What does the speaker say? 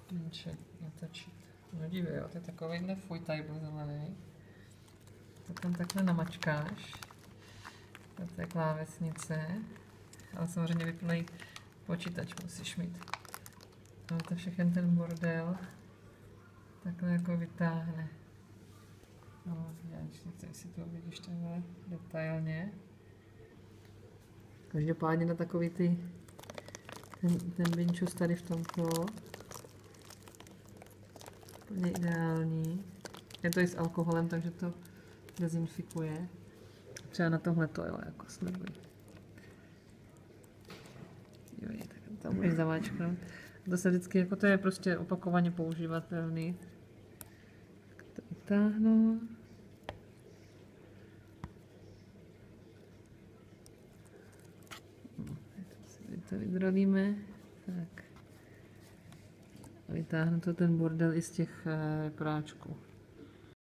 pinče natočit. No dívej, jo, to je takovýhle fuj table zelený. To tam takhle namačkáš. To je klávesnice. Ale samozřejmě vyplnej počítač musíš mít. No to všechny ten bordel takhle jako vytáhne. No, já nechci, jestli to vidíš takhle detailně. Každopádně na takový ten vinčus tady v tomto úplně ideální. Je to i s alkoholem, takže to dezinfikuje. Třeba na tohle to, jo, jako slibuji. Jo, tak to můžeš zamáčknout. To se vždycky, jako to je prostě opakovaně používatelný. Tak to vytáhnu. To vydrolíme. Tak. Vytáhnu to ten bordel i z těch práčků.